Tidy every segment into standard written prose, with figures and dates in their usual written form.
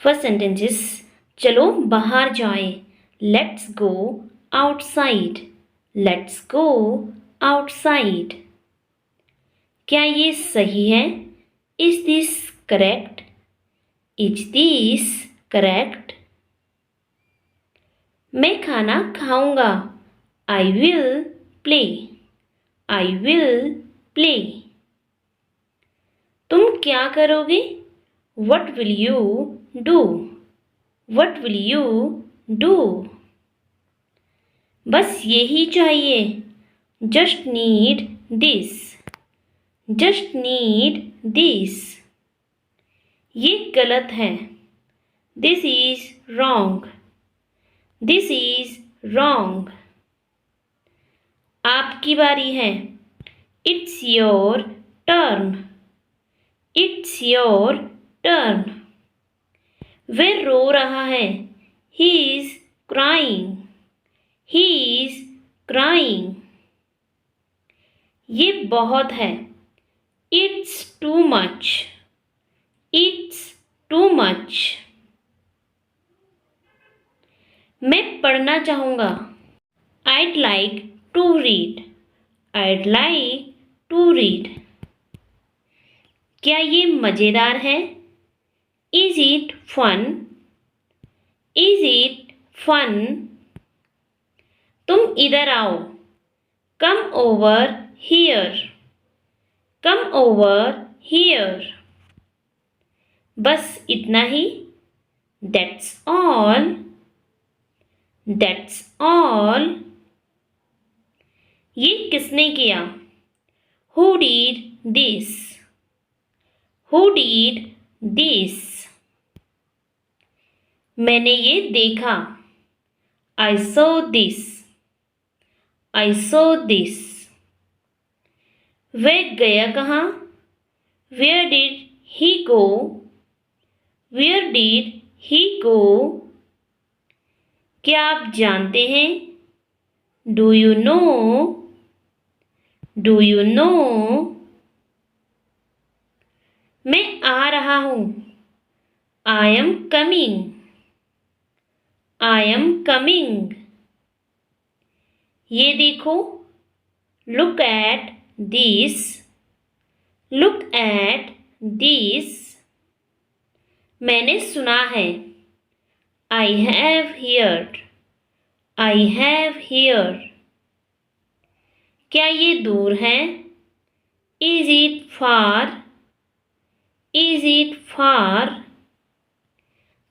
First sentences, चलो बाहर जाए, let's go outside, let's go outside. क्या ये सही है? Is this correct? Is this correct? मैं खाना खाऊंगा, I will play, I will play. तुम क्या करोगे? What will you do? What will you do? बस यही चाहिए, just need this, just need this। ये गलत है, this is wrong, this is wrong। आपकी बारी है, it's your turn, it's your turn। वह रो रहा है, he is crying, he is crying। ये बहुत है, it's too much, it's too much। मैं पढ़ना चाहूँगा, I'd like to read, I'd like to read। क्या ये मज़ेदार है? Is it fun? Is it fun? तुम इधर आओ, come over here, come over here। बस इतना ही, that's all, that's all। ये किसने किया? Who did this? Who did this? मैंने ये देखा, I saw this, I saw this। वह गया कहाँ? Where did he go? Where did he go? क्या आप जानते हैं? Do you know? Do you know? मैं आ रहा हूँ, I am coming, I am coming। ये देखो, look at this, look at this। मैंने सुना है, I have heard, I have heard। क्या ये दूर है? Is it far? Is it far?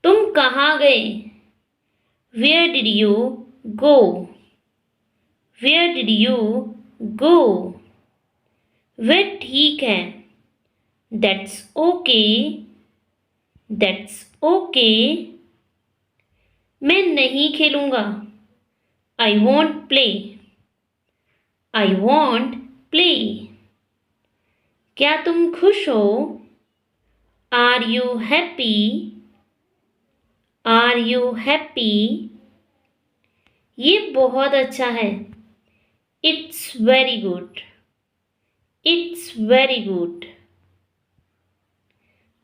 तुम कहाँ गए? Where did you go? Where did you go? वह ठीक है, That's okay, That's okay। मैं नहीं खेलूँगा, I won't play, I won't play। क्या तुम खुश हो? Are you happy? Are you happy? ये बहुत अच्छा है, It's very good, It's very good।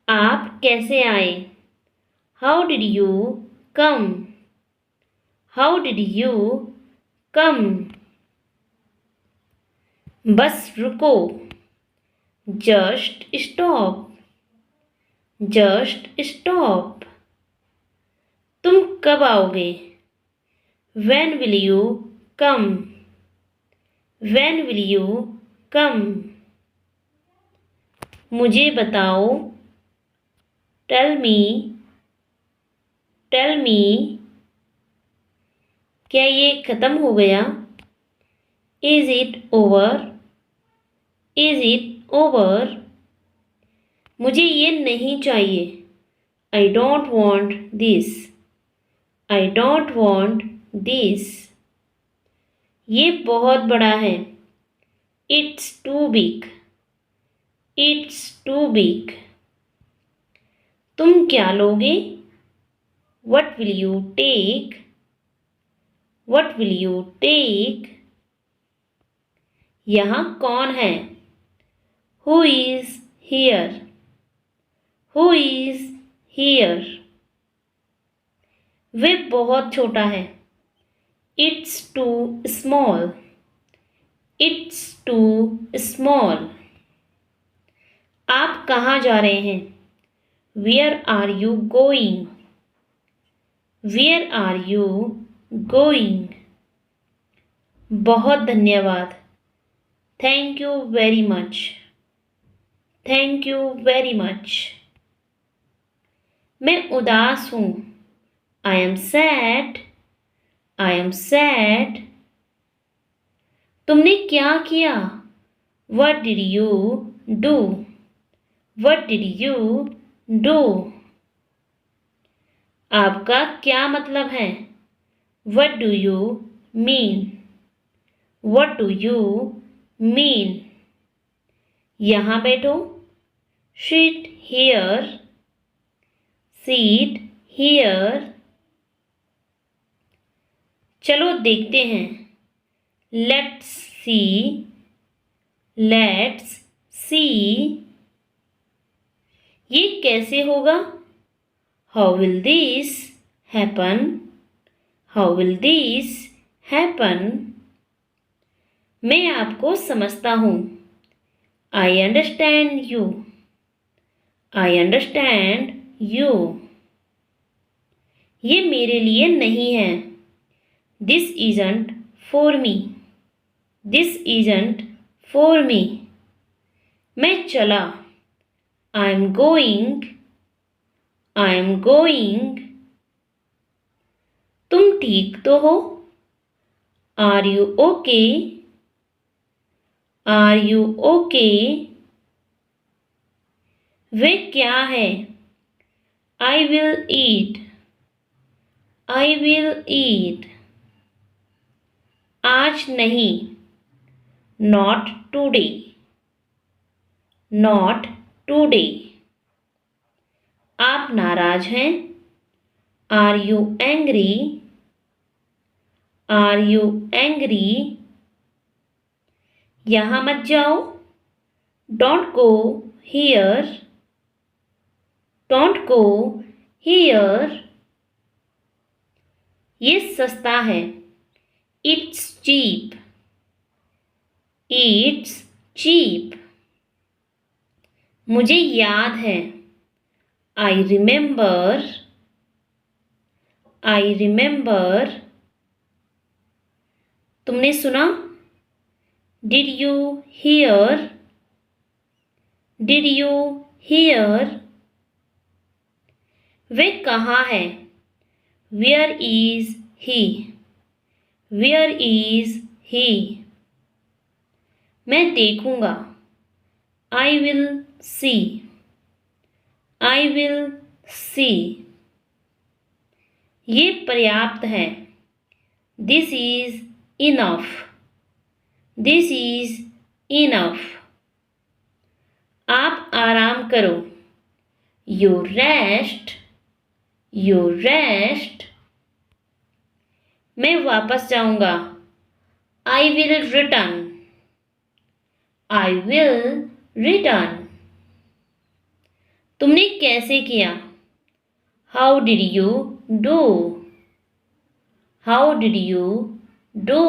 आप कैसे आए? How did you come? How did you come? बस रुको, Just stop, Just stop। तुम कब आओगे? When will you come? When will you come? मुझे बताओ, Tell me, Tell me। क्या ये खत्म हो गया? Is it over? Is it over? मुझे ये नहीं चाहिए, I don't want this, I don't want this। ये बहुत बड़ा है, It's too big, It's too big। तुम क्या लोगे? What will you take? What will you take? यहाँ कौन है? Who is here? Who is here? वे बहुत छोटा है। It's too small. It's too small. आप कहाँ जा रहे हैं? Where are you going? Where are you going? बहुत धन्यवाद। Thank you very much. Thank you very much. मैं उदास हूँ। I am sad. I am sad. तुमने क्या किया? What did you do? What did you do? आपका क्या मतलब है? What do you mean? What do you mean? यहाँ बैठो। Sit here. Sit here. चलो देखते हैं। Let's see. Let's see. ये कैसे होगा? How will this happen? How will this happen? मैं आपको समझता हूँ। I understand you. I understand you. ये मेरे लिए नहीं है। This isn't for me. This isn't for me. मैं चला। I'm going. I'm going. तुम ठीक तो हो? Are you okay? Are you okay? वे क्या है? I will eat. I will eat. आज नहीं। Not today. Not today. आप नाराज हैं? Are you angry? Are you angry? यहाँ मत जाओ। Don't go here. Don't go here. ये सस्ता है। It's cheap. It's cheap. मुझे याद है। I remember. I remember. तुमने सुना? Did you hear? Did you hear? वे कहाँ है? Where is he? Where is he? मैं देखूंगा। I will see. I will see. ये पर्याप्त है। This is enough. This is enough. आप आराम करो। You rest. You rest. मैं वापस जाऊंगा। I will return. I will return. तुमने कैसे किया? How did you do? How did you do?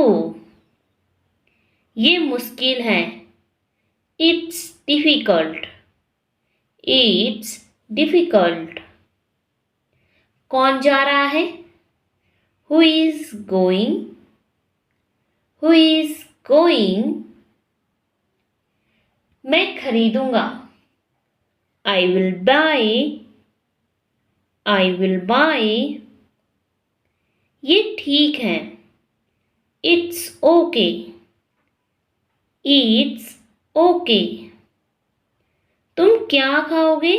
ये मुश्किल है। It's difficult. It's difficult. कौन जा रहा है? Who is going? Who is going? मैं खरीदूंगा। I will buy. I will buy. ये ठीक है। It's okay. It's okay. तुम क्या खाओगे?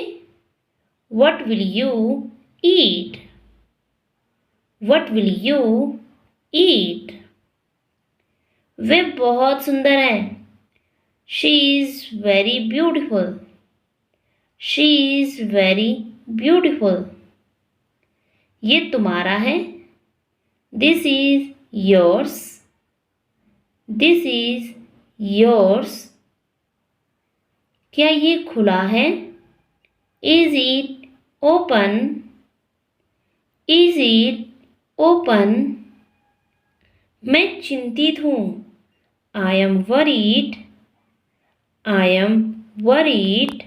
What will you eat? What will you eat? वे बहुत सुंदर है। She is very beautiful. She is very beautiful. ये तुम्हारा है। This is yours. This is yours. क्या ये खुला है? Is it open? Is it open, मैं चिंतित हूँ। I am worried, I am worried.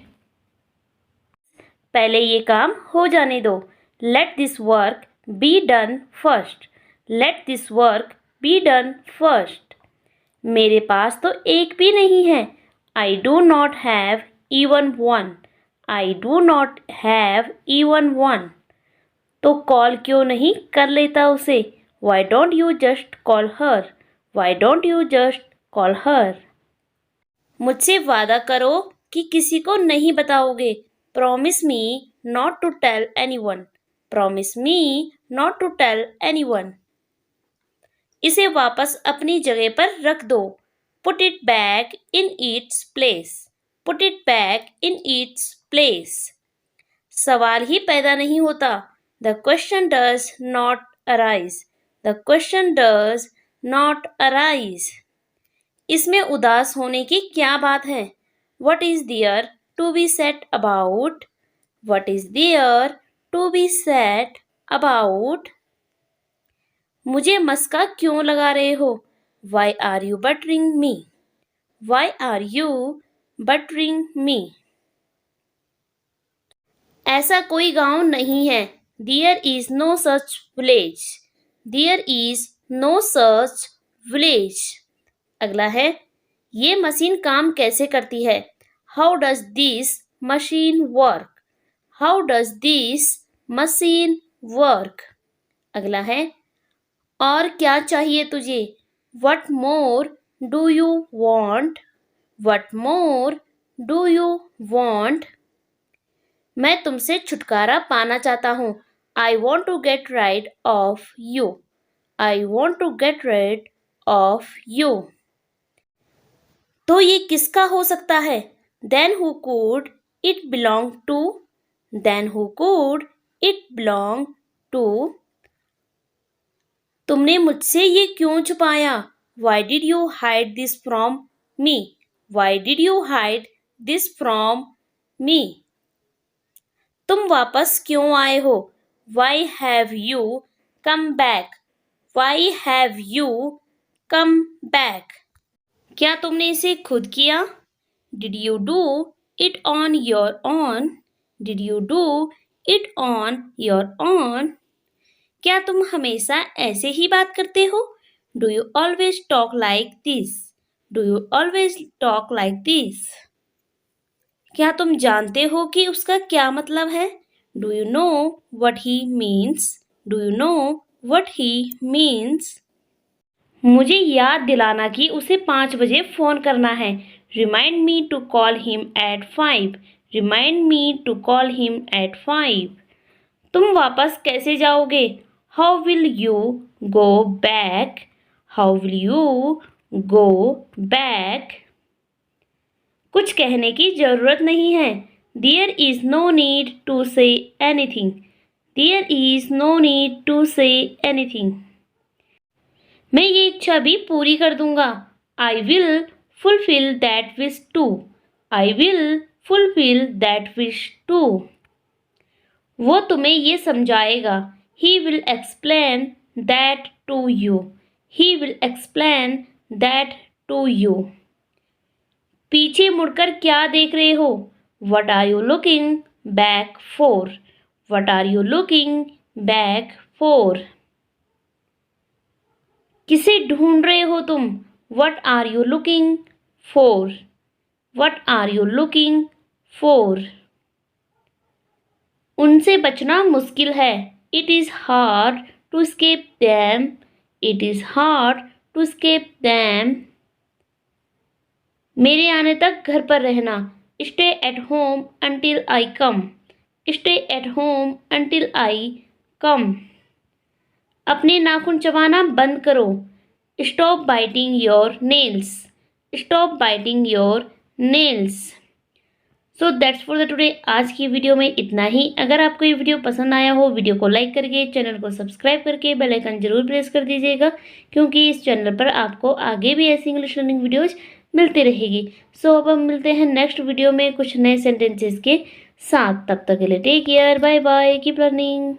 पहले ये काम हो जाने दो। Let this work be done first, let this work be done first. मेरे पास तो एक भी नहीं है। I do not have even one, I do not have even one. तो कॉल क्यों नहीं कर लेता उसे? Why don't you just call her, why don't you just call her. मुझसे वादा करो कि किसी को नहीं बताओगे। Promise me not to tell anyone, promise me not to tell anyone. इसे वापस अपनी जगह पर रख दो। Put it back in its place, put it back in its place. सवाल ही पैदा नहीं होता। The question does not arise, the question does not arise. इसमें उदास होने की क्या बात है? What is there to be said about, what is there to be said about. मुझे मस्का क्यों लगा रहे हो? Why are you buttering me, why are you buttering me. ऐसा कोई गांव नहीं है। There is no such village, there is no such village. अगला है, ये मशीन काम कैसे करती है? How does this machine work, how does this machine work. अगला है, और क्या चाहिए तुझे? What more do you want, what more do you want. मैं तुमसे छुटकारा पाना चाहता हूँ। I want to get rid of you, I want to get rid of you. तो ये किसका हो सकता है? Then who could it belong to, then who could it belong to. तुमने मुझसे ये क्यों छुपाया? Why did you hide this from me, why did you hide this from me. तुम वापस क्यों आए हो? Why have you come back, why have you come back. क्या तुमने इसे खुद किया? Did you do it on your own, did you do it on your own. क्या तुम हमेशा ऐसे ही बात करते हो? Do you always talk like this, do you always talk like this. क्या तुम जानते हो कि उसका क्या मतलब है? Do you know what he means, do you know what he means. मुझे याद दिलाना कि उसे 5 बजे फ़ोन करना है। Remind me to call him at 5, remind me to call him at 5। तुम वापस कैसे जाओगे? How will you go back, how will you go back. कुछ कहने की ज़रूरत नहीं है। There is no need to say anything, there is no need to say anything. मैं ये इच्छा भी पूरी कर दूंगा। I will fulfil that wish too, I will fulfil that wish to. वो तुम्हें ये समझाएगा। He will explain that to you, he will explain that to you. पीछे मुड़कर क्या देख रहे हो? What are you looking back for, what are you looking back for. किसे ढूंढ रहे हो तुम? What are you looking for, what are you looking for. उनसे बचना मुश्किल है। It is hard to escape them, it is hard to escape them। मेरे आने तक घर पर रहना। Stay at home until I come, stay at home until I come। अपने नाखून चबाना बंद करो। Stop biting your nails, stop biting your nails. So that's for the today. आज की वीडियो में इतना ही। अगर आपको ये वीडियो पसंद आया हो, वीडियो को लाइक करके, चैनल को सब्सक्राइब करके बेल आइकन जरूर प्रेस कर दीजिएगा, क्योंकि इस चैनल पर आपको आगे भी ऐसी इंग्लिश लर्निंग वीडियोज मिलती रहेगी। सो अब हम मिलते हैं नेक्स्ट वीडियो में कुछ नए सेंटेंसेस के साथ। तब तक के लिए take care, bye bye, keep learning.